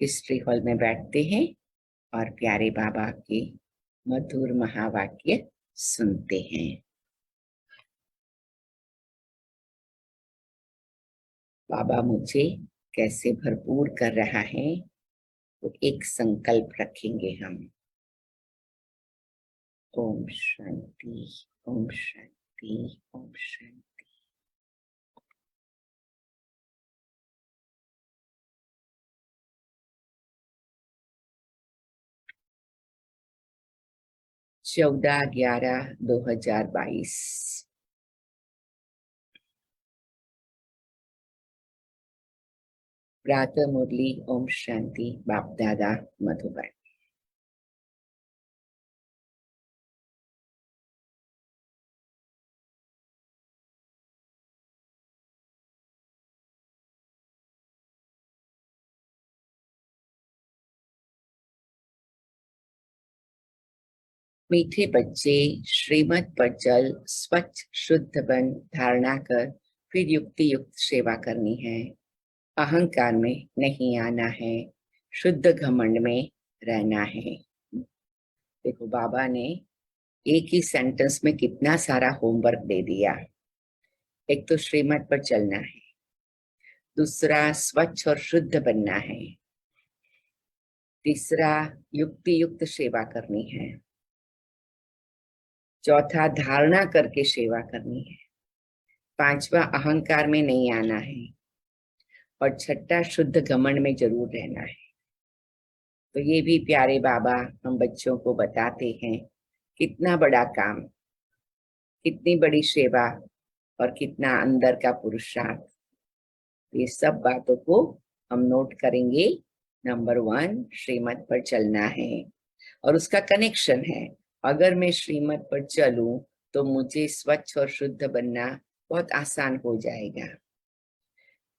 History hall में बैठते हैं और प्यारे बाबा के मधुर महावाक्य सुनते हैं। बाबा मुझे कैसे भरपूर कर रहा है, तो एक संकल्प रखेंगे हम। ओम शांति, ओम शांति, ओम शांति। 14/11/2022 प्रातः मुरली ओम शांति बाप दादा मधुबन। मीठे बच्चे, श्रीमत पर चल, स्वच्छ शुद्ध बन, धारणा कर, फिर युक्ति युक्त सेवा करनी है। अहंकार में नहीं आना है, शुद्ध घमंड में रहना है। देखो बाबा ने एक ही सेंटेंस में कितना सारा होमवर्क दे दिया। एक तो श्रीमत पर चलना है, दूसरा स्वच्छ और शुद्ध बनना है, तीसरा युक्ति युक्त सेवा करनी है, चौथा धारणा करके सेवा करनी है, पांचवा अहंकार में नहीं आना है और छठा शुद्ध घमंड में जरूर रहना है। तो ये भी प्यारे बाबा हम बच्चों को बताते हैं, कितना बड़ा काम, कितनी बड़ी सेवा और कितना अंदर का पुरुषार्थ। ये सब बातों को हम नोट करेंगे। नंबर 1 श्रीमत पर चलना है और उसका कनेक्शन है। अगर मैं श्रीमत पर चलूं तो मुझे स्वच्छ और शुद्ध बनना बहुत आसान हो जाएगा।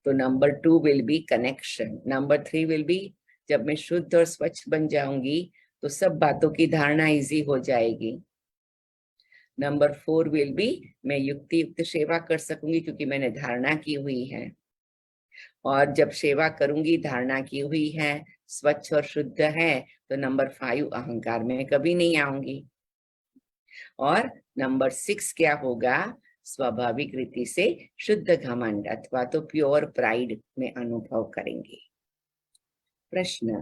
तो number 2 will be connection. Number 3 will be जब मैं शुद्ध और स्वच्छ बन जाऊंगी तो सब बातों की धारणा इजी हो जाएगी। नंबर 4 विल बी मैं युक्ति युक्त सेवा कर सकूंगी क्योंकि मैंने धारणा की हुई है। और जब सेवा करूंगी, धारणा की हुई है, स्वच्छ और शुद्ध है, तो नंबर 5 अहंकार में कभी नहीं आऊंगी। और नंबर 6 क्या होगा? स्वाभाविक रीति से शुद्ध घमंड अथवा तो प्योर प्राइड में अनुभव करेंगे। प्रश्न,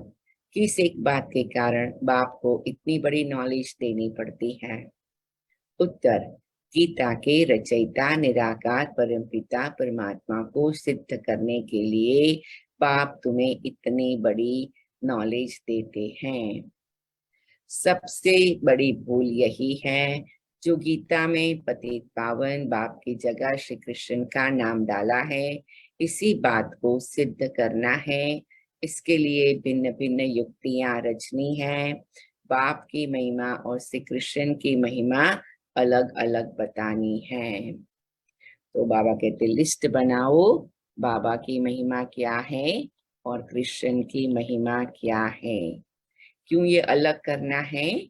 किस एक बात के कारण बाप को इतनी बड़ी नॉलेज देनी पड़ती है? उत्तर, गीता के रचयिता निराकार परमपिता परमात्मा को सिद्ध करने के लिए बाप तुम्हें इतनी बड़ी नॉलेज देते हैं। सबसे बड़ी भूल यही है जो गीता में पतित पावन बाप की जगह श्री कृष्ण का नाम डाला है। इसी बात को सिद्ध करना है, इसके लिए भिन्न भिन्न युक्तियां रचनी है। बाप की महिमा और श्री कृष्ण की महिमा अलग अलग बतानी है। तो बाबा कहते लिस्ट बनाओ, बाबा की महिमा क्या है और कृष्ण की महिमा क्या है। क्यों ये अलग करना है?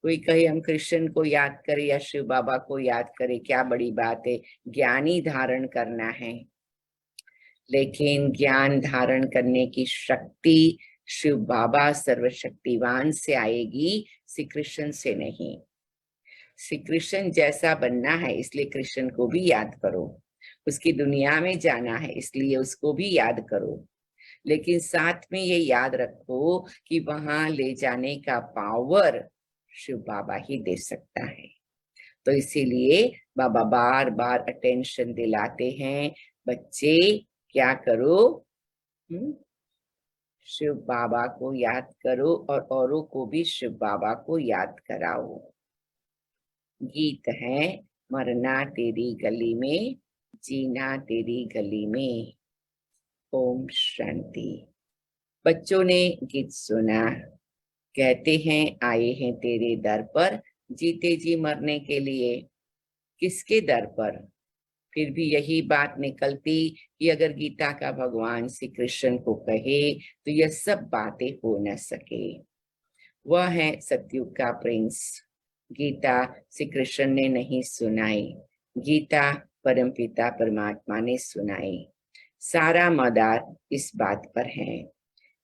कोई कहे हम कृष्ण को याद करें या शिव बाबा को याद करें, क्या बड़ी बात है, ज्ञानी धारण करना है। लेकिन ज्ञान धारण करने की शक्ति शिव बाबा सर्वशक्तिवान से आएगी, श्री कृष्ण से नहीं। श्री कृष्ण जैसा बनना है इसलिए कृष्ण को भी याद करो, उसकी दुनिया में जाना है इसलिए उसको भी याद करो, लेकिन साथ में ये याद रखो कि वहां ले जाने का पावर शिव बाबा ही दे सकता है। तो इसीलिए बाबा बार बार अटेंशन दिलाते हैं, बच्चे क्या करो, शिव बाबा को याद करो और औरों को भी शिव बाबा को याद कराओ। गीत है, मरना तेरी गली में, जीना तेरी गली में। ओम शांति। बच्चों ने गीत सुना, कहते हैं आए हैं तेरे दर पर, जीते जी मरने के लिए। किसके दर पर? फिर भी यही बात निकलती कि अगर गीता का भगवान श्री कृष्ण को कहे तो यह सब बातें हो न सके। वह है सतयुग का प्रिंस। गीता श्री कृष्ण ने नहीं सुनाई, गीता परमपिता परमात्मा ने सुनाई। सारा मदार इस बात पर है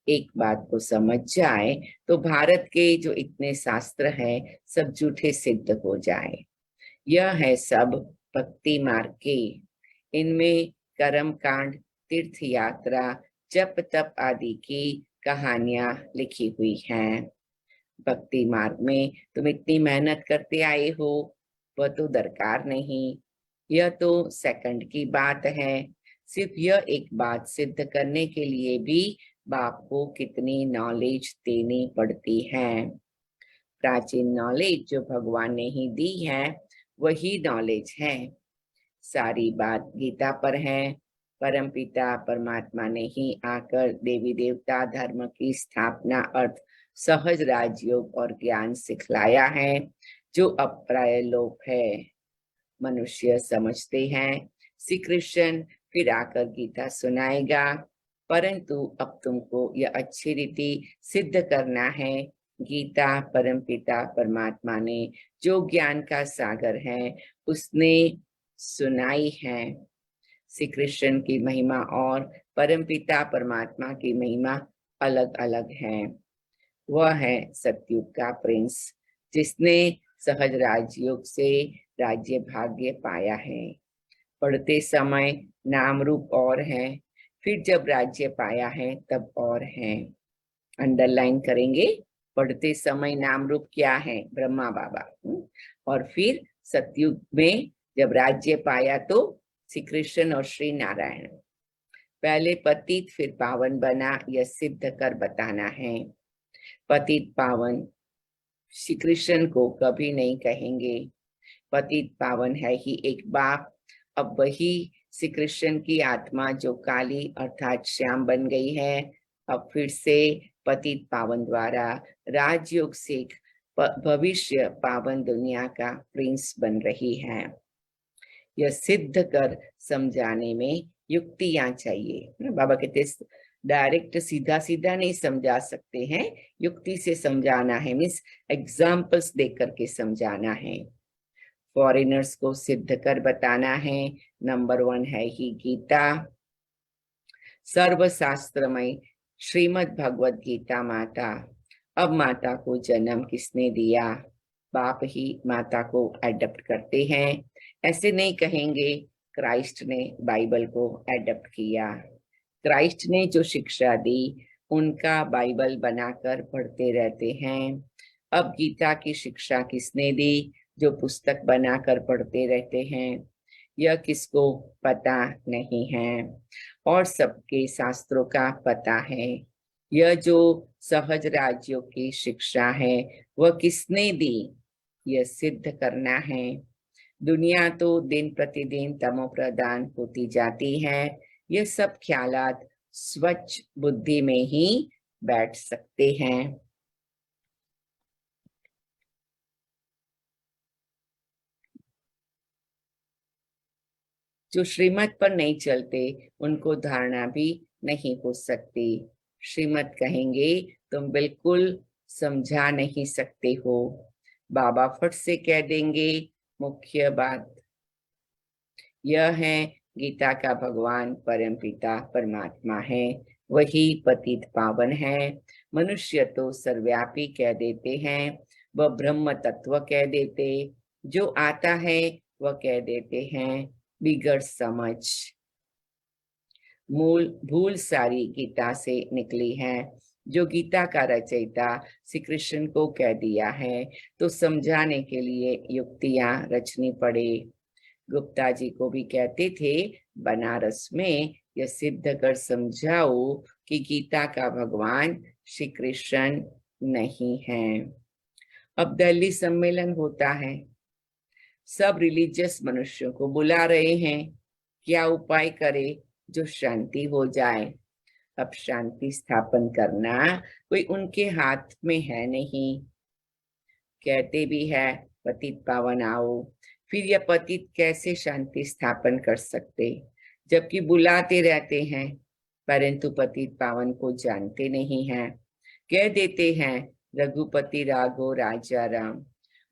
एक बात को समझ जाए तो भारत के जो इतने शास्त्र हैं सब झूठे सिद्ध हो जाए। यह है सब भक्ति मार्ग के। इनमें कर्म कांड, तीर्थ यात्रा, जप तप आदि की कहानियां लिखी हुई हैं। भक्ति मार्ग में तुम इतनी मेहनत करते आए हो, वह तो दरकार नहीं। यह तो सेकंड की बात है। सिर्फ यह एक बात सिद्ध करने के लिए भी बाप को कितनी नॉलेज देनी पड़ती है। प्राचीन नॉलेज जो भगवान ने ही दी है वही नॉलेज है। सारी बात गीता पर है। परमपिता परमात्मा ने ही आकर देवी देवता धर्म की स्थापना अर्थ सहज राजयोग और ज्ञान सिखलाया है, जो अप्राय लोक है। मनुष्य समझते हैं श्री कृष्ण फिर आकर गीता सुनाएगा, परंतु अब तुमको यह अच्छी रीति सिद्ध करना है। गीता परमपिता परमात्मा ने जो ज्ञान का सागर है उसने सुनाई है। श्री कृष्ण की महिमा और परमपिता परमात्मा की महिमा अलग अलग है। वह है सतयुग का प्रिंस, जिसने सहज राजयोग से राज्य भाग्य पाया है। पढ़ते समय नाम रूप और है, फिर जब राज्य पाया है तब और है। अंडरलाइन करेंगे, पढ़ते समय नाम रूप क्या है? ब्रह्मा बाबा। और फिर सतयुग में जब राज्य पाया तो श्री कृष्ण और श्री नारायण। पहले पतित फिर पावन बना, यह सिद्ध कर बताना है। पतित पावन श्री कृष्ण को कभी नहीं कहेंगे। पतित पावन है ही एक बाप। अब वही श्री कृष्ण की आत्मा जो काली अर्थात श्याम बन गई है, अब फिर से पतित पावन द्वारा राजयोग से भविष्य पावन दुनिया का प्रिंस बन रही है। यह सिद्ध कर समझाने में युक्तियां चाहिए। बाबा कहते डायरेक्ट सीधा सीधा नहीं समझा सकते हैं, युक्ति से समझाना है, मीन्स एग्जाम्पल्स देकर करके समझाना है। फॉरेनर्स को सिद्ध कर बताना है। नंबर 1 है ही गीता, सर्वशास्त्रमय श्रीमद् भगवत गीता माता। अब माता को जन्म किसने दिया? बाप ही माता को एडप्ट करते हैं। ऐसे नहीं कहेंगे क्राइस्ट ने बाइबल को एडप्ट किया। क्राइस्ट ने जो शिक्षा दी उनका बाइबल बनाकर पढ़ते रहते हैं। अब गीता की शिक्षा किसने दी? जो पुस्तक बनाकर पढ़ते रहते हैं। यह किसको पता नहीं है, और सबके शास्त्रों का पता है। यह जो सहज राज्यों की शिक्षा है वह किसने दी? यह सिद्ध करना है। दुनिया तो दिन प्रतिदिन तमो प्रदान होती जाती है। यह सब ख्यालात स्वच्छ बुद्धि में ही बैठ सकते हैं। जो श्रीमत पर नहीं चलते उनको धारणा भी नहीं हो सकती। श्रीमत कहेंगे तुम बिल्कुल समझा नहीं सकते हो। बाबा फट से कह देंगे मुख्य बात यह है, गीता का भगवान परमपिता परमात्मा है, वही पतित पावन है। मनुष्य तो सर्वव्यापी कह देते हैं, वह ब्रह्म तत्व कह देते, जो आता है वह कह देते हैं बिगड़ समझ। मूल भूल सारी गीता से निकली है। जो गीता का रचयिता श्री कृष्ण को कह दिया है तो समझाने के लिए युक्तियां रचनी पड़े। गुप्ता जी को भी कहते थे बनारस में यह सिद्ध कर समझाओ कि गीता का भगवान श्री कृष्ण नहीं है। अब दिल्ली सम्मेलन होता है, सब रिलीजियस मनुष्यों को बुला रहे हैं, क्या उपाय करे जो शांति हो जाए। अब शांति स्थापन करना कोई उनके हाथ में है नहीं। कहते भी है पतित पावन आओ, फिर यह पतित कैसे शांति स्थापन कर सकते, जबकि बुलाते रहते हैं, परंतु पतित पावन को जानते नहीं हैं। कह देते हैं रघुपति राघो राजा राम,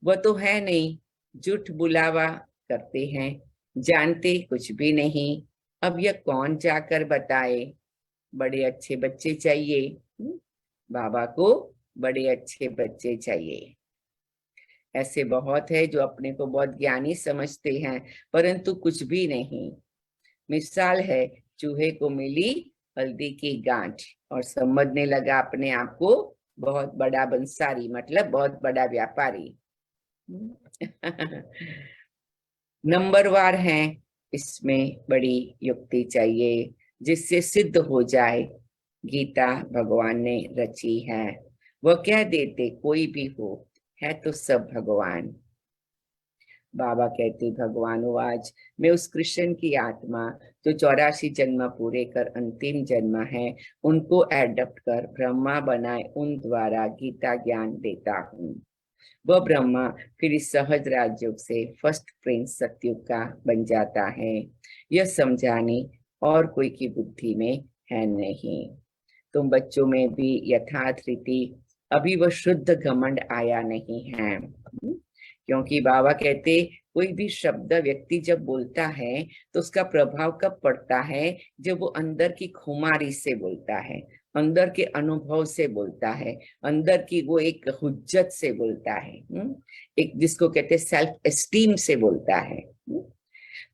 वह तो है नहीं, झूठ बुलावा करते हैं, जानते कुछ भी नहीं। अब यह कौन जाकर बताए। बड़े अच्छे बच्चे चाहिए। बाबा को बड़े अच्छे बच्चे चाहिए। ऐसे बहुत है जो अपने को बहुत ज्ञानी समझते हैं, परंतु कुछ भी नहीं। मिसाल है, चूहे को मिली हल्दी की गांठ और समझने लगा अपने आप को बहुत बड़ा बंसारी, मतलब बहुत बड़ा व्यापारी। नंबरवार है, इसमें बड़ी युक्ति चाहिए जिससे सिद्ध हो जाए गीता भगवान ने रची है। वह कह देते कोई भी हो, है तो सब भगवान। बाबा कहते भगवान हो, आज मैं उस कृष्ण की आत्मा जो 84 जन्म पूरे कर अंतिम जन्म है, उनको एडप्ट कर ब्रह्मा बनाए उन द्वारा गीता ज्ञान देता हूँ। वह ब्रह्मा फिर इस सहज राजयोग से फर्स्ट प्रिंस सतयुग का बन जाता है। यह समझाने और कोई की बुद्धि में है नहीं। तुम बच्चों में भी यथार्थ रीति अभी वह शुद्ध घमंड आया नहीं है। क्योंकि बाबा कहते कोई भी शब्द व्यक्ति जब बोलता है तो उसका प्रभाव कब पड़ता है, जब वो अंदर की खुमारी से बोलता है, अंदर के अनुभव से बोलता है, अंदर की वो एक हुज्जत से बोलता है, एक जिसको कहते हैं सेल्फ एस्टीम से बोलता है।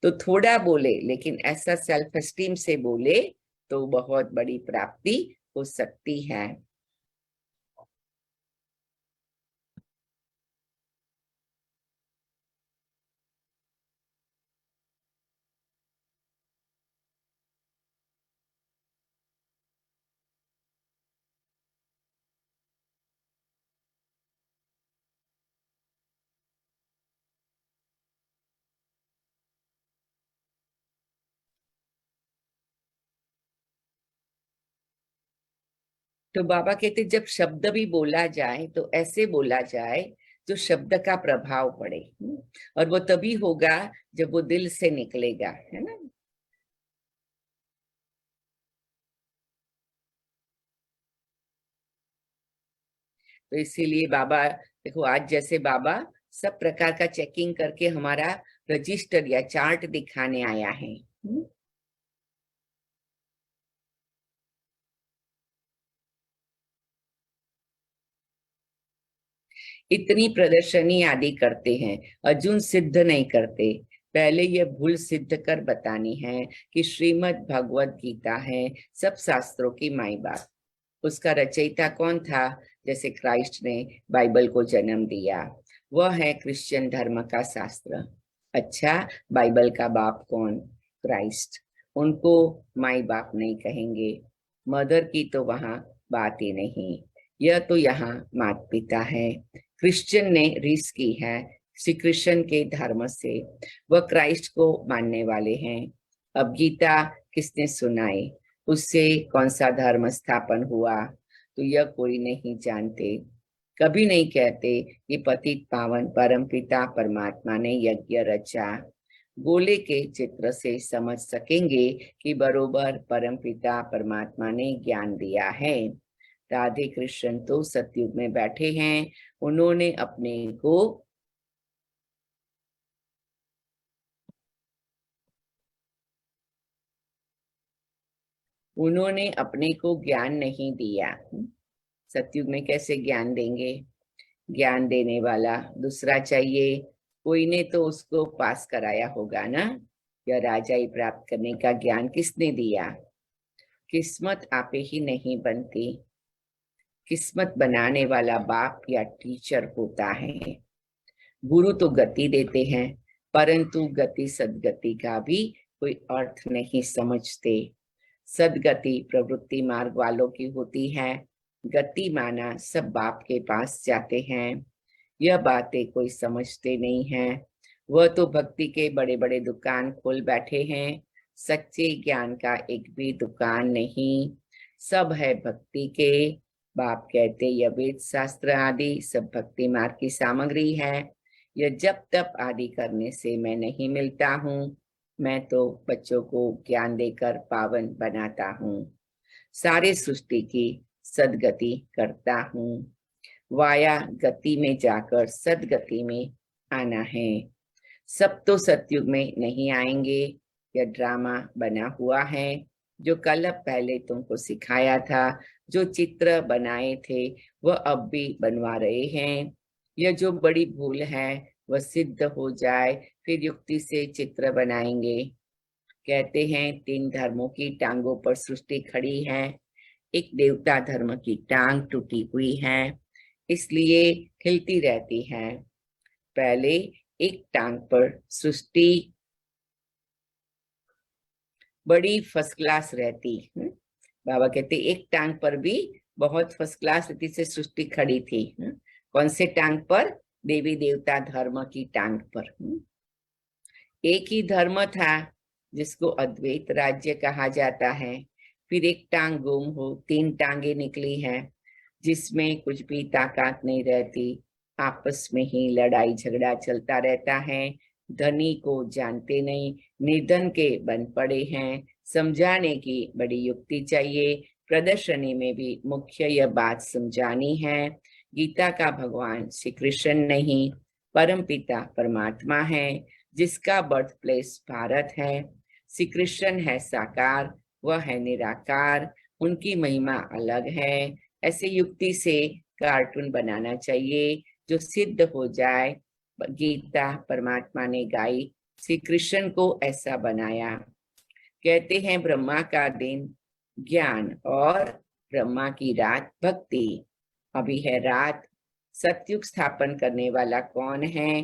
तो थोड़ा बोले लेकिन ऐसा सेल्फ एस्टीम से बोले तो बहुत बड़ी प्राप्ति हो सकती है। तो बाबा कहते जब शब्द भी बोला जाए तो ऐसे बोला जाए जो शब्द का प्रभाव पड़े, और वो तभी होगा जब वो दिल से निकलेगा, है ना। तो इसीलिए बाबा देखो, आज जैसे बाबा सब प्रकार का चेकिंग करके हमारा रजिस्टर या चार्ट दिखाने आया है। इतनी प्रदर्शनी आदि करते हैं, अर्जुन सिद्ध नहीं करते। पहले यह भूल सिद्ध कर बतानी है कि श्रीमद् भगवत गीता है सब शास्त्रों की माई बाप। उसका रचयिता कौन था? जैसे क्राइस्ट ने बाइबल को जन्म दिया, वह है क्रिश्चियन धर्म का शास्त्र। अच्छा, बाइबल का बाप कौन? क्राइस्ट। उनको माई बाप नहीं कहेंगे, मदर की तो वहां बात ही नहीं। यह तो यहाँ माता पिता है। क्रिश्चियन ने रीस की है श्री कृष्ण के धर्म से, वह क्राइस्ट को मानने वाले हैं। अब गीता किसने सुनाई, उससे कौन सा धर्म स्थापन हुआ, तो यह कोई नहीं जानते। कभी नहीं कहते कि पतित पावन परम पिता परमात्मा ने यज्ञ रचा। गोले के चित्र से समझ सकेंगे कि बरोबर परम पिता परमात्मा ने ज्ञान दिया है। राधे कृष्ण तो सतयुग में बैठे हैं, उन्होंने अपने को ज्ञान नहीं दिया। सतयुग में कैसे ज्ञान देंगे? ज्ञान देने वाला दूसरा चाहिए। कोई ने तो उसको पास कराया होगा ना। या राजाई प्राप्त करने का ज्ञान किसने दिया? किस्मत आपे ही नहीं बनती, किस्मत बनाने वाला बाप या टीचर होता है। गुरु तो गति देते हैं, परंतु गति सदगति का भी कोई अर्थ नहीं समझते। सदगति प्रवृत्ति मार्ग वालों की होती है, गति माना सब बाप के पास जाते हैं। यह बातें कोई समझते नहीं है। वह तो भक्ति के बड़े बड़े दुकान खोल बैठे हैं, सच्चे ज्ञान का एक भी दुकान नहीं। सब है भक्ति के। बाप कहते यह वेद शास्त्र आदि सब भक्ति मार्ग की सामग्री है। यह जब तप आदि करने से मैं नहीं मिलता हूँ। मैं तो बच्चों को ज्ञान देकर पावन बनाता हूँ, सारे सृष्टि की सदगति करता हूँ। वाया गति में जाकर सदगति में आना है। सब तो सतयुग में नहीं आएंगे, यह ड्रामा बना हुआ है। जो कल पहले तुमको सिखाया था, जो चित्र बनाए थे वह अब भी बनवा रहे हैं। यह जो बड़ी भूल है वह सिद्ध हो जाए, फिर युक्ति से चित्र बनाएंगे। कहते हैं 3 धर्मों की टांगों पर सृष्टि खड़ी है, एक देवता धर्म की टांग टूटी हुई है, इसलिए हिलती रहती है। पहले एक टांग पर सृष्टि बड़ी फर्स्ट क्लास रहती। बाबा कहते एक टांग पर भी बहुत फर्स्ट क्लास रीति से सृष्टि खड़ी थी। कौन से टांग पर? देवी देवता धर्म की टांग पर। एक ही धर्म था जिसको अद्वैत राज्य कहा जाता है, फिर एक टांग गुम हो 3 टांगे निकली हैं, जिसमें कुछ भी ताकत नहीं रहती, आपस में ही लड़ाई झगड़ा चलता रहता है। धनी को जानते नहीं, निर्धन के बन पड़े हैं। समझाने की बड़ी युक्ति चाहिए। प्रदर्शनी में भी मुख्य यह बात समझानी है। गीता का भगवान श्री कृष्ण नहीं, परम पिता परमात्मा है, जिसका बर्थ प्लेस भारत है। श्री कृष्ण है साकार, वह है निराकार, उनकी महिमा अलग है। ऐसे युक्ति से कार्टून बनाना चाहिए जो सिद्ध हो जाए। गीता परमात्मा ने गाई, श्री कृष्ण को ऐसा बनाया। कहते हैं ब्रह्मा का दिन ज्ञान और ब्रह्मा की रात भक्ति। अभी है रात। सतयुग स्थापन करने वाला कौन है?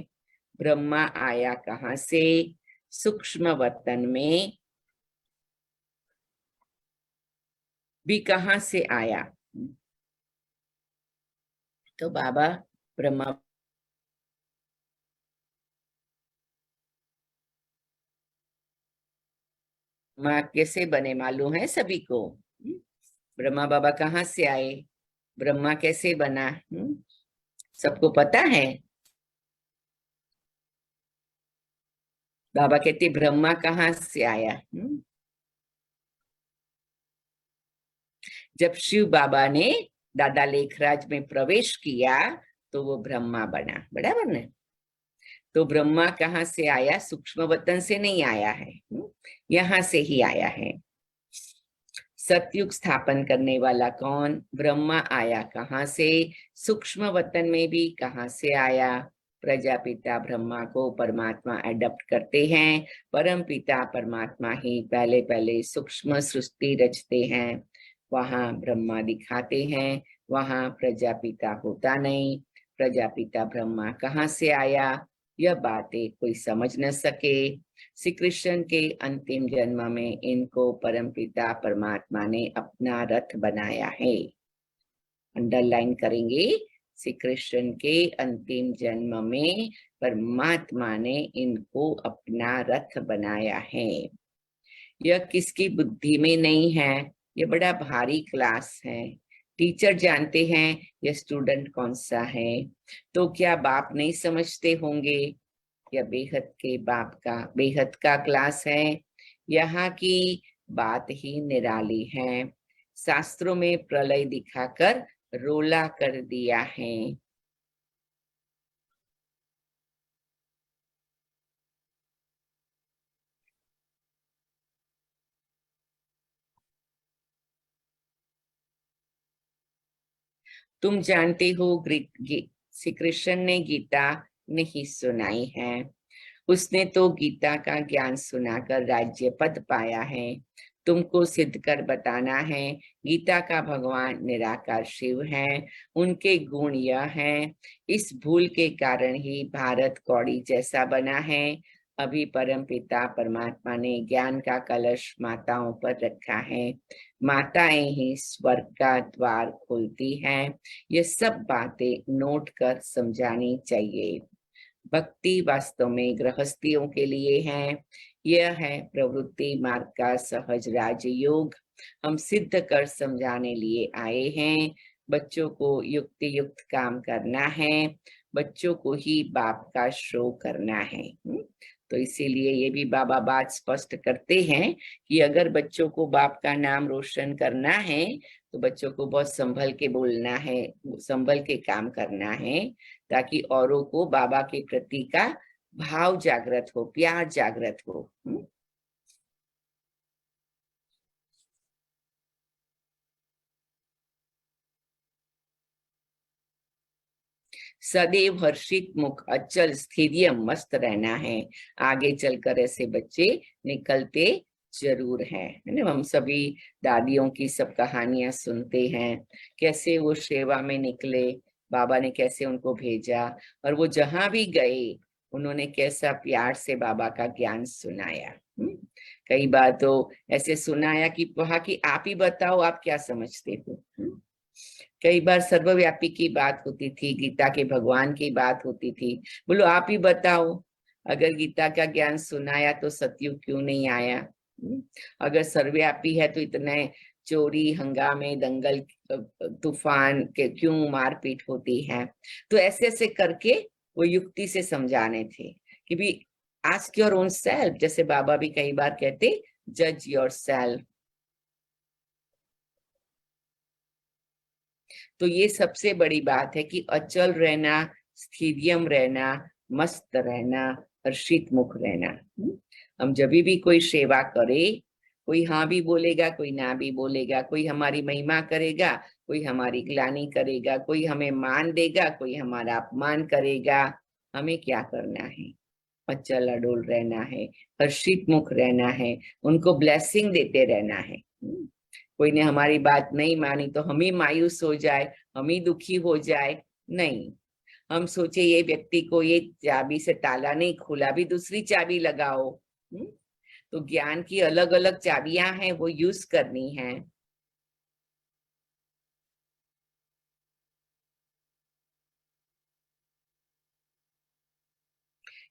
ब्रह्मा आया कहाँ से? सूक्ष्म वतन में भी कहाँ से आया? तो बाबा ब्रह्मा माँ कैसे बने मालूम है सभी को? ब्रह्मा बाबा कहाँ से आए? ब्रह्मा कैसे बना? सबको पता है? बाबा कहते ब्रह्मा कहाँ से आया? जब शिव बाबा ने दादा लेखराज में प्रवेश किया तो वो ब्रह्मा बना, बराबर ना? तो ब्रह्मा कहाँ से आया? सूक्ष्म वतन से नहीं आया है, यहाँ से ही आया है। सतयुग स्थापन करने वाला कौन? ब्रह्मा आया कहाँ से? सूक्ष्म वतन में भी कहाँ से आया? प्रजापिता ब्रह्मा को परमात्मा एडॉप्ट करते हैं। परम पिता परमात्मा ही पहले पहले सूक्ष्म सृष्टि रचते हैं, वहां ब्रह्मा दिखाते हैं, वहां प्रजापिता होता नहीं। प्रजापिता ब्रह्मा कहाँ से आया? यह बातें कोई समझ न सके। श्री कृष्ण के अंतिम जन्म में इनको परमपिता परमात्मा ने अपना रथ बनाया है। अंडरलाइन करेंगे, श्री कृष्ण के अंतिम जन्म में परमात्मा ने इनको अपना रथ बनाया है। यह किसकी बुद्धि में नहीं है, यह बड़ा भारी क्लास है। टीचर जानते हैं यह स्टूडेंट कौन सा है, तो क्या बाप नहीं समझते होंगे? यह बेहद का क्लास है। यहाँ की बात ही निराली है। शास्त्रों में प्रलय दिखाकर रोला कर दिया है। तुम जानते हो श्री कृष्ण ने गीता नहीं सुनाई है, उसने तो गीता का ज्ञान सुनाकर राज्य पद पाया है। तुमको सिद्ध कर बताना है गीता का भगवान निराकार शिव है, उनके गुण यह है। इस भूल के कारण ही भारत कौड़ी जैसा बना है। अभी परम पिता परमात्मा ने ज्ञान का कलश माताओं पर रखा है, माताएं ही स्वर्ग का द्वार खोलती हैं। ये सब बातें नोट कर समझानी चाहिए। भक्ति वास्तव में गृहस्थियों के लिए है। यह है प्रवृत्ति मार्ग का सहज राजयोग। हम सिद्ध कर समझाने लिए आए हैं। बच्चों को युक्ति युक्त काम करना है, बच्चों को ही बाप का शो करना है। तो इसीलिए ये भी बाबा बात स्पष्ट करते हैं कि अगर बच्चों को बाप का नाम रोशन करना है तो बच्चों को बहुत संभल के बोलना है, संभल के काम करना है, ताकि औरों को बाबा के प्रति का भाव जागृत हो, प्यार जागृत हो। सदैव हर्षित मुख, अचल स्थैर्य मस्त रहना है। आगे चलकर ऐसे बच्चे निकलते जरूर हैं, है ना। हम सभी दादियों की सब कहानियां सुनते हैं, कैसे वो सेवा में निकले, बाबा ने कैसे उनको भेजा, और वो जहां भी गए उन्होंने कैसा प्यार से बाबा का ज्ञान सुनाया। कई बार तो ऐसे सुनाया कि कहा कि आप ही बताओ आप क्या समझते हो। कई बार सर्वव्यापी की बात होती थी, गीता के भगवान की बात होती थी, बोलो आप ही बताओ, अगर गीता का ज्ञान सुनाया तो सतयुग क्यों नहीं आया। अगर सर्वव्यापी है तो इतने चोरी हंगामे दंगल तूफान के क्यों मारपीट होती है। तो ऐसे ऐसे करके वो युक्ति से समझाने थे कि भी आस्क योर ओन सेल्फ, जैसे बाबा भी कई बार कहते जज योर सेल्फ। तो ये सबसे बड़ी बात है कि अचल रहना, स्थिरियम रहना, मस्त रहना, हर्षित मुख रहना। हम जब भी कोई सेवा करे, कोई हाँ भी बोलेगा, कोई ना भी बोलेगा, कोई हमारी महिमा करेगा, कोई हमारी ग्लानि करेगा, कोई हमें मान देगा, कोई हमारा अपमान करेगा, हमें क्या करना है? अचल अडोल रहना है, हर्षित मुख रहना है, उनको ब्लेसिंग देते रहना है। कोई ने हमारी बात नहीं मानी तो हम ही मायूस हो जाए, हम ही दुखी हो जाए, नहीं। हम सोचे ये व्यक्ति को ये चाबी से ताला नहीं खुला, भी दूसरी चाबी लगाओ। तो ज्ञान की अलग अलग चाबियां हैं, वो यूज करनी है।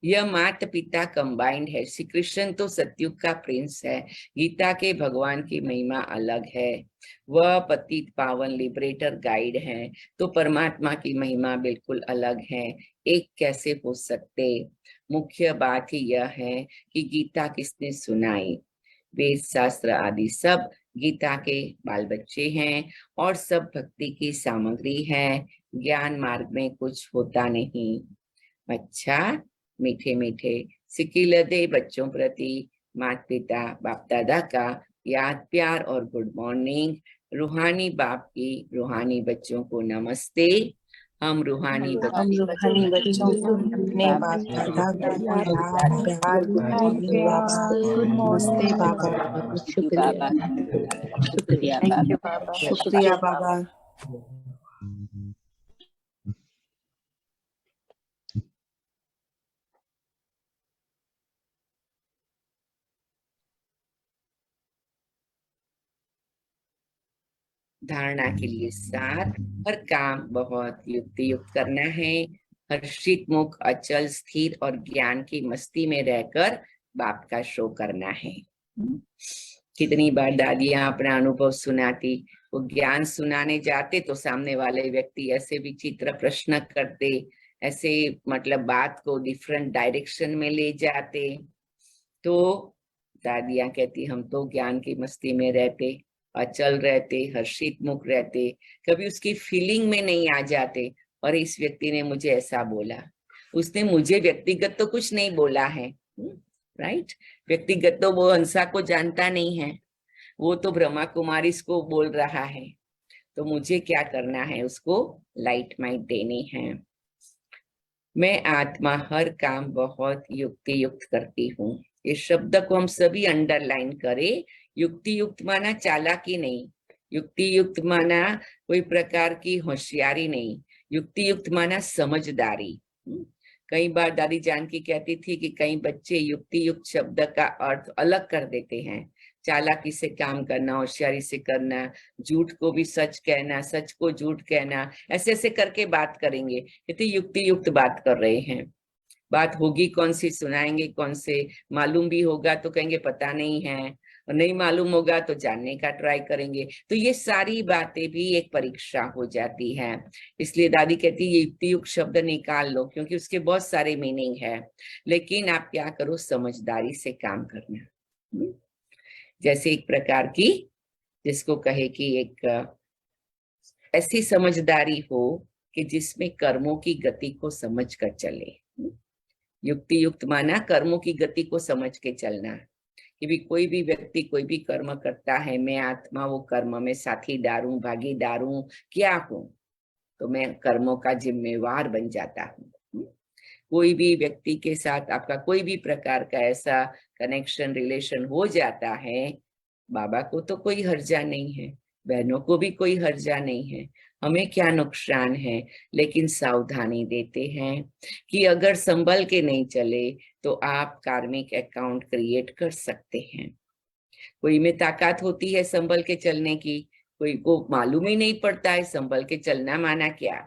यह माता पिता कंबाइंड है। श्री कृष्ण तो सतयुग का प्रिंस है, गीता के भगवान की महिमा अलग है, वह पतित पावन लिबरेटर गाइड है, तो परमात्मा की महिमा बिल्कुल अलग है। एक कैसे हो सकते? मुख्य बात ही यह है कि गीता किसने सुनाई। वेद शास्त्र आदि सब गीता के बाल बच्चे हैं, और सब भक्ति की सामग्री है। ज्ञान मार्ग में कुछ होता नहीं। अच्छा, मीठे मीठे सिकिलदे बच्चों प्रति माता पिता बाप दादा का याद प्यार और गुड मॉर्निंग। रूहानी बाप की रूहानी बच्चों को नमस्ते। हम रूहानी बच्चों को अपने बाप दादा को याद प्यार गुड मॉर्निंग बाबा। नमस्ते बाबा। शुक्रिया शुक्रिया थैंक यू बाबा। शुक्रिया बाबा। धारणा के लिए 7, हर काम बहुत युक्ति युक्त करना है। हर्षित मुख, अचल स्थिर और ज्ञान की मस्ती में रहकर बाप का शो करना है। कितनी बार दादियां अपना अनुभव सुनाती, वो ज्ञान सुनाने जाते तो सामने वाले व्यक्ति ऐसे विचित्र प्रश्न करते, ऐसे मतलब बात को डिफरेंट डायरेक्शन में ले जाते। तो दादियां कहती हम तो ज्ञान की मस्ती में रहते, अचल रहते, हर्षित मुख रहते, कभी उसकी फीलिंग में नहीं आ जाते। और इस व्यक्ति ने मुझे ऐसा बोला, उसने मुझे व्यक्तिगत तो कुछ नहीं बोला है, राइट। व्यक्तिगत तो वो हंसा को जानता नहीं है, वो तो ब्रह्मा कुमारी को बोल रहा है। तो मुझे क्या करना है? उसको लाइट माइट देनी है। मैं आत्मा हर काम बहुत युक्ति युक्त करती हूँ। इस शब्द को हम सभी अंडरलाइन करें। युक्ति युक्त माना चालाकी नहीं, युक्ति युक्त माना कोई प्रकार की होशियारी नहीं, युक्ति युक्त माना समझदारी। कई बार दादी जानकी कहती थी कि कई बच्चे युक्ति युक्त शब्द का अर्थ अलग कर देते हैं। चालाकी से काम करना, होशियारी से करना, झूठ को भी सच कहना, सच को झूठ कहना, ऐसे ऐसे करके बात करेंगे, इतनी युक्ति युक्त बात कर रहे हैं। बात होगी कौन सी, सुनाएंगे कौन से, मालूम भी होगा तो कहेंगे पता नहीं है, और नहीं मालूम होगा तो जानने का ट्राई करेंगे। तो ये सारी बातें भी एक परीक्षा हो जाती है। इसलिए दादी कहती है युक्ति युक्त शब्द निकाल लो, क्योंकि उसके बहुत सारे मीनिंग है। लेकिन आप क्या करो, समझदारी से काम करना। जैसे एक प्रकार की, जिसको कहे कि एक ऐसी समझदारी हो कि जिसमें कर्मों की गति को समझ कर चले। युक्ति युक्त माना कर्मों की गति को समझ के चलना, कि भी कोई भी व्यक्ति कोई भी कर्म करता है, मैं आत्मा वो कर्म में साथीदार हूं, भागीदार हूं, क्या हूं। तो मैं कर्मों का जिम्मेवार बन जाता हूँ। कोई भी व्यक्ति के साथ आपका कोई भी प्रकार का ऐसा कनेक्शन रिलेशन हो जाता है, बाबा को तो कोई हर्जा नहीं है, बहनों को भी कोई हर्जा नहीं है, हमें क्या नुकसान है, लेकिन सावधानी देते हैं कि अगर संभल के नहीं चले तो आप कार्मिक अकाउंट क्रिएट कर सकते हैं। कोई में ताकत होती है संभल के चलने की, कोई को मालूम ही नहीं पड़ता है संभल के चलना माना क्या,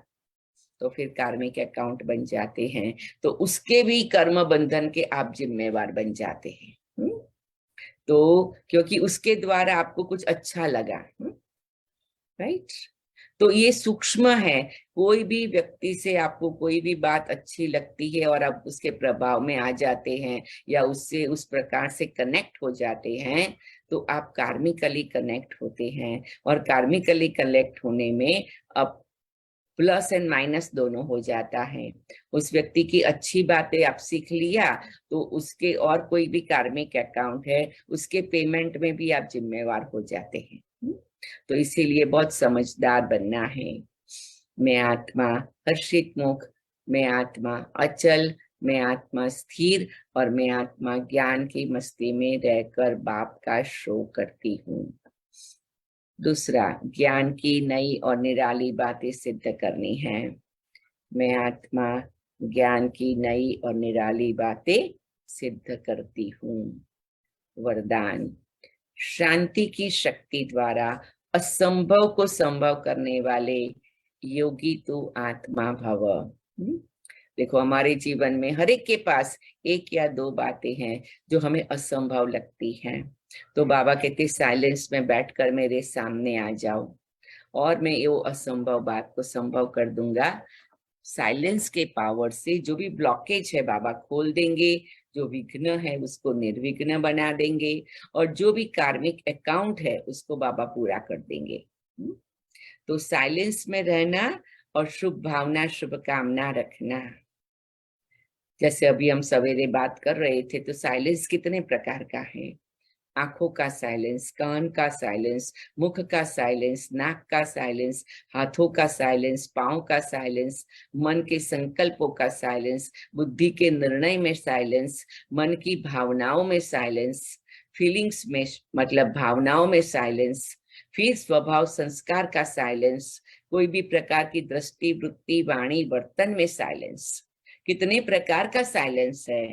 तो फिर कार्मिक अकाउंट बन जाते हैं, तो उसके भी कर्म बंधन के आप जिम्मेवार बन जाते हैं। तो क्योंकि उसके द्वारा आपको कुछ अच्छा लगा, राइट। तो ये सूक्ष्म है, कोई भी व्यक्ति से आपको कोई भी बात अच्छी लगती है और आप उसके प्रभाव में आ जाते हैं या उससे उस प्रकार से कनेक्ट हो जाते हैं, तो आप कार्मिकली कनेक्ट होते हैं, और कार्मिकली कनेक्ट होने में अब प्लस एंड माइनस दोनों हो जाता है। उस व्यक्ति की अच्छी बातें आप सीख लिया तो उसके और कोई भी कार्मिक अकाउंट है उसके पेमेंट में भी आप जिम्मेवार हो जाते हैं। तो इसीलिए बहुत समझदार बनना है। मैं आत्मा हर्षित मुख, मैं आत्मा अचल, मैं आत्मा स्थिर, और मैं आत्मा ज्ञान की मस्ती में रहकर बाप का शो करती हूँ। दूसरा, ज्ञान की नई और निराली बातें सिद्ध करनी है। मैं आत्मा ज्ञान की नई और निराली बातें सिद्ध करती हूँ। वरदान, शांति की शक्ति द्वारा असंभव को संभव करने वाले योगी तू आत्मा भव। देखो, हमारे जीवन में हर एक के पास एक या दो बातें हैं जो हमें असंभव लगती हैं, तो बाबा कहते साइलेंस में बैठकर मेरे सामने आ जाओ और मैं ये असंभव बात को संभव कर दूंगा। साइलेंस के पावर से जो भी ब्लॉकेज है बाबा खोल देंगे, जो विघ्न है उसको निर्विघ्न बना देंगे, और जो भी कार्मिक अकाउंट है उसको बाबा पूरा कर देंगे। तो साइलेंस में रहना और शुभ भावना शुभ कामना रखना। जैसे अभी हम सवेरे बात कर रहे थे, तो साइलेंस कितने प्रकार का है। आंखों का साइलेंस, कान का साइलेंस, मुख का साइलेंस, नाक का साइलेंस, हाथों का साइलेंस, पांव का साइलेंस, मन के संकल्पों का साइलेंस, बुद्धि के निर्णय में साइलेंस, मन की भावनाओं में साइलेंस, फीलिंग्स में मतलब भावनाओं में साइलेंस, फिर स्वभाव संस्कार का साइलेंस, कोई भी प्रकार की दृष्टि वृत्ति वाणी वर्तन में साइलेंस। कितने प्रकार का साइलेंस है,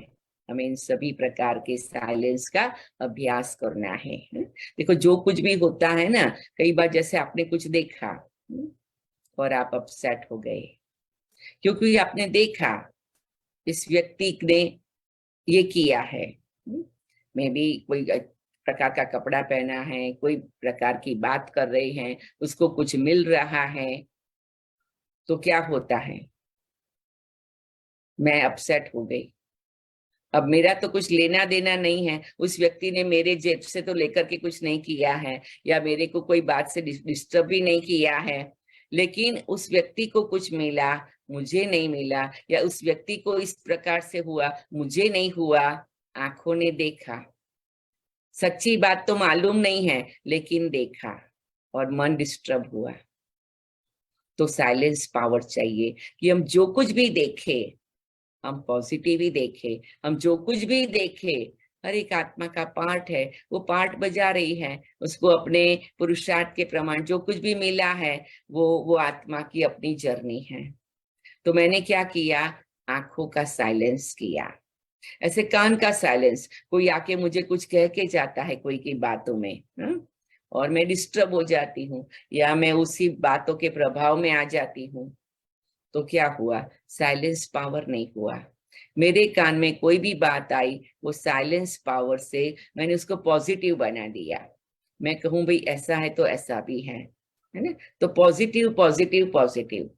हमें इन सभी प्रकार के साइलेंस का अभ्यास करना है। देखो, जो कुछ भी होता है ना, कई बार जैसे आपने कुछ देखा और आप अपसेट हो गए, क्योंकि आपने देखा इस व्यक्ति ने ये किया है, मे भी कोई प्रकार का कपड़ा पहना है, कोई प्रकार की बात कर रहे हैं, उसको कुछ मिल रहा है, तो क्या होता है, मैं अपसेट हो गई। अब मेरा तो कुछ लेना देना नहीं है, उस व्यक्ति ने मेरे जेब से तो लेकर के कुछ नहीं किया है, या मेरे को कोई बात से डिस्टर्ब भी नहीं किया है, लेकिन उस व्यक्ति को कुछ मिला, मुझे नहीं मिला, या उस व्यक्ति को इस प्रकार से हुआ, मुझे नहीं हुआ। आंखों ने देखा, सच्ची बात तो मालूम नहीं है, लेकिन देखा और मन डिस्टर्ब हुआ। तो साइलेंस पावर चाहिए कि हम जो कुछ भी देखें हम पॉजिटिव ही देखे, हम जो कुछ भी देखे हर एक आत्मा का पार्ट है, वो पार्ट बजा रही है, उसको अपने पुरुषार्थ के प्रमाण जो कुछ भी मिला है वो आत्मा की अपनी जर्नी है। तो मैंने क्या किया, आंखों का साइलेंस किया। ऐसे कान का साइलेंस, कोई आके मुझे कुछ कह के जाता है कोई की बातों में, और मैं डिस्टर्ब हो जाती हूँ या मैं उसी बातों के प्रभाव में आ जाती हूँ, तो क्या हुआ, साइलेंस पावर नहीं हुआ। मेरे कान में कोई भी बात आई, वो साइलेंस पावर से मैंने उसको पॉजिटिव बना दिया। मैं कहूं भाई ऐसा है तो ऐसा भी है ना, तो पॉजिटिव पॉजिटिव पॉजिटिव।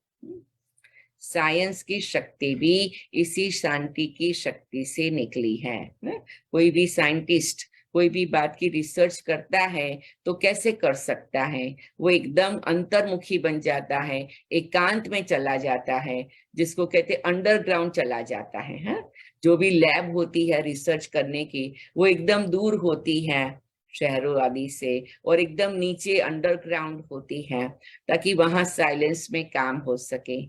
साइंस की शक्ति भी इसी शांति की शक्ति से निकली है ना? कोई भी साइंटिस्ट कोई भी बात की रिसर्च करता है तो कैसे कर सकता है, वो एकदम अंतर्मुखी बन जाता है, एकांत में चला जाता है, जिसको कहते अंडरग्राउंड चला जाता है। जो भी लैब होती है रिसर्च करने की, वो एकदम दूर होती है, शहरों आदि से, और एकदम नीचे अंडरग्राउंड होती है ताकि वहां साइलेंस में काम हो सके।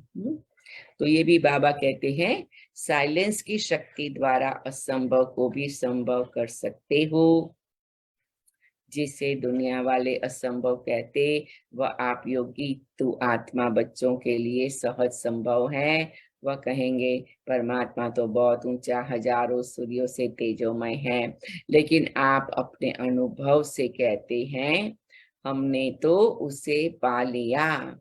तो ये भी बाबा कहते हैं साइलेंस की शक्ति द्वारा असंभव को भी संभव कर सकते हो। जिसे दुनिया वाले असंभव कहते वह आप योगी तू आत्मा बच्चों के लिए सहज संभव है। वह कहेंगे परमात्मा तो बहुत ऊंचा हजारों सूर्यों से तेजोमय है, लेकिन आप अपने अनुभव से कहते हैं हमने तो उसे पा लिया।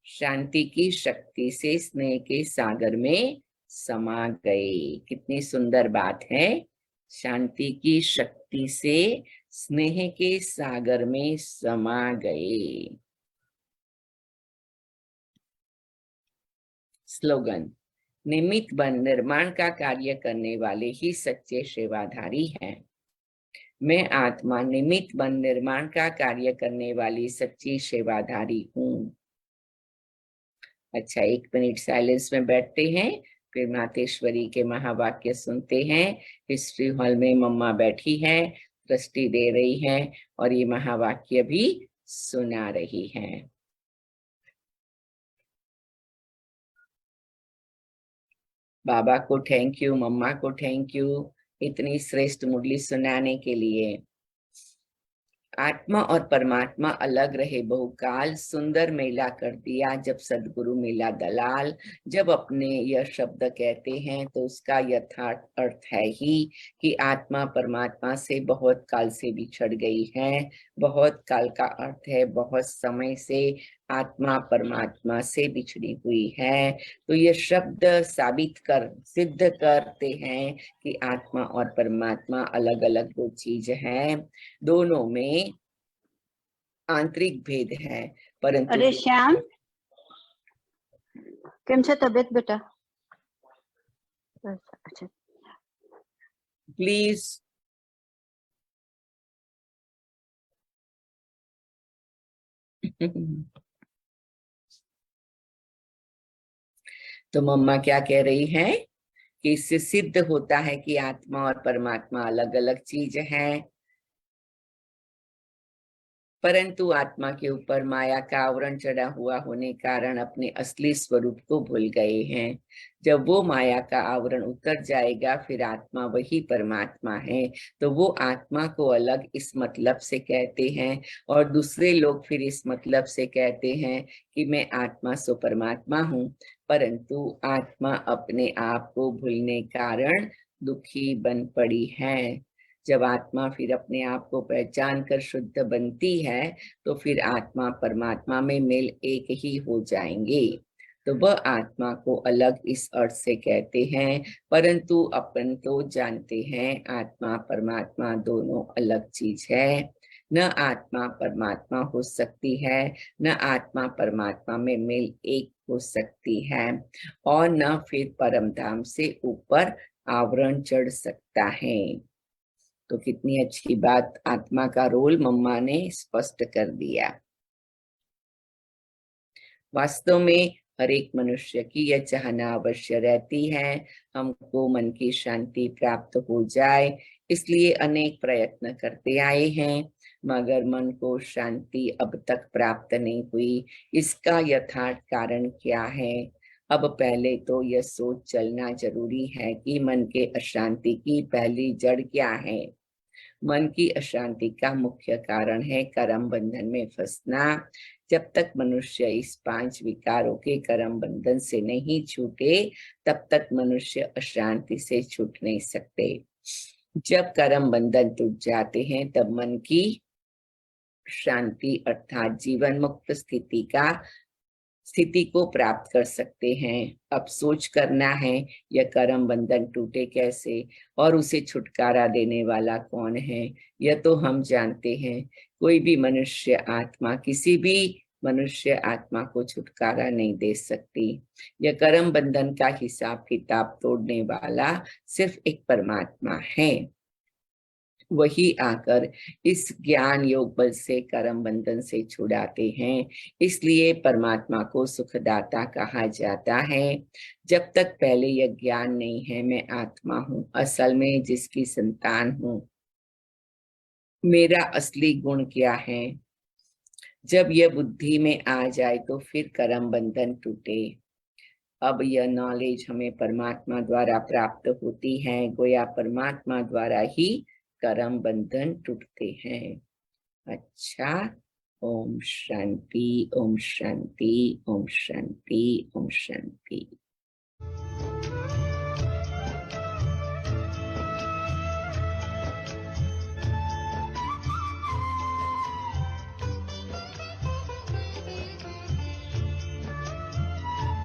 शांति की शक्ति से स्नेह के सागर में समा गए। कितनी सुंदर बात है। शांति की शक्ति से स्नेह के सागर में समा गए। स्लोगन, निमित्त बन निर्माण का कार्य करने वाले ही सच्चे सेवाधारी हैं। मैं आत्मा निमित्त बन निर्माण का कार्य करने वाली सच्ची सेवाधारी हूँ। अच्छा, 1 मिनट साइलेंस में बैठते हैं, फिर मातेश्वरी के महावाक्य सुनते हैं। हिस्ट्री हॉल में मम्मा बैठी है, दृष्टि दे रही है और ये महावाक्य भी सुना रही है। बाबा को थैंक यू, मम्मा को थैंक यू इतनी श्रेष्ठ मुरली सुनाने के लिए। आत्मा और परमात्मा अलग रहे बहुकाल, सुंदर मेला कर दिया जब सदगुरु मिला दलाल। जब अपने यह शब्द कहते हैं तो उसका यथार्थ अर्थ है ही कि आत्मा परमात्मा से बहुत काल से बिछड़ गई है। बहुत काल का अर्थ है बहुत समय से आत्मा परमात्मा से बिछड़ी हुई है। तो ये शब्द साबित कर सिद्ध करते हैं कि आत्मा और परमात्मा अलग अलग दो चीज है। दोनों में आंतरिक भेद है, परंतु अरे श्याम, केम छे तबियत बेटा? अच्छा, प्लीज तो मम्मा क्या कह रही है कि इससे सिद्ध होता है कि आत्मा और परमात्मा अलग अलग चीज है, परंतु आत्मा के ऊपर माया का आवरण चढ़ा हुआ होने कारण अपने असली स्वरूप को भूल गए हैं। जब वो माया का आवरण उतर जाएगा फिर आत्मा वही परमात्मा है। तो वो आत्मा को अलग इस मतलब से कहते हैं और दूसरे लोग फिर इस मतलब से कहते हैं कि मैं आत्मा सो परमात्मा हूँ, परंतु आत्मा अपने आप को भूलने कारण दुखी बन पड़ी है। जब आत्मा फिर अपने आप को पहचान कर शुद्ध बनती है तो फिर आत्मा परमात्मा में मेल एक ही हो जाएंगे। तो वह आत्मा को अलग इस अर्थ से कहते हैं, परंतु अपन तो जानते हैं आत्मा परमात्मा दोनों अलग चीज है। न आत्मा परमात्मा हो सकती है, न आत्मा परमात्मा में मेल एक हो सकती है, और न फिर परम धाम से ऊपर आवरण चढ़ सकता है। तो कितनी अच्छी बात आत्मा का रोल मम्मा ने स्पष्ट कर दिया। वास्तव में हर एक मनुष्य की यह चाहना अवश्य रहती है हमको मन की शांति प्राप्त हो जाए, इसलिए अनेक प्रयत्न करते आए हैं, मगर मन को शांति अब तक प्राप्त नहीं हुई। इसका यथार्थ कारण क्या है? अब पहले तो यह सोच चलना जरूरी है कि मन के अशांति की पहली जड़ क्या है। मन की अशांति का मुख्य कारण है कर्म बंधन में फंसना। जब तक मनुष्य इस 5 विकारों के कर्म बंधन से नहीं छूटे तब तक मनुष्य अशांति से छूट नहीं सकते। जब कर्म बंधन टूट जाते हैं तब मन की शांति अर्थात जीवन मुक्त स्थिति को प्राप्त कर सकते हैं। अब सोच करना है यह कर्म बंधन टूटे कैसे और उसे छुटकारा देने वाला कौन है, यह तो हम जानते हैं। कोई भी मनुष्य आत्मा किसी भी मनुष्य आत्मा को छुटकारा नहीं दे सकती। यह कर्म बंधन का हिसाब किताब तोड़ने वाला सिर्फ एक परमात्मा है। वही आकर इस ज्ञान योग बल से कर्म बंधन से छुड़ाते हैं। इसलिए परमात्मा को सुखदाता कहा जाता है। जब तक पहले यह ज्ञान नहीं है मैं आत्मा हूँ, असल में जिसकी संतान हूँ, मेरा असली गुण क्या है। जब यह बुद्धि में आ जाए तो फिर कर्म बंधन टूटे। अब यह नॉलेज हमें परमात्मा द्वारा प्राप्त होती है, गोया परमात्मा द्वारा ही कर्म बंधन टूटते हैं। अच्छा, ओम शांति, ओम शांति, ओम शांति, ओम शांति।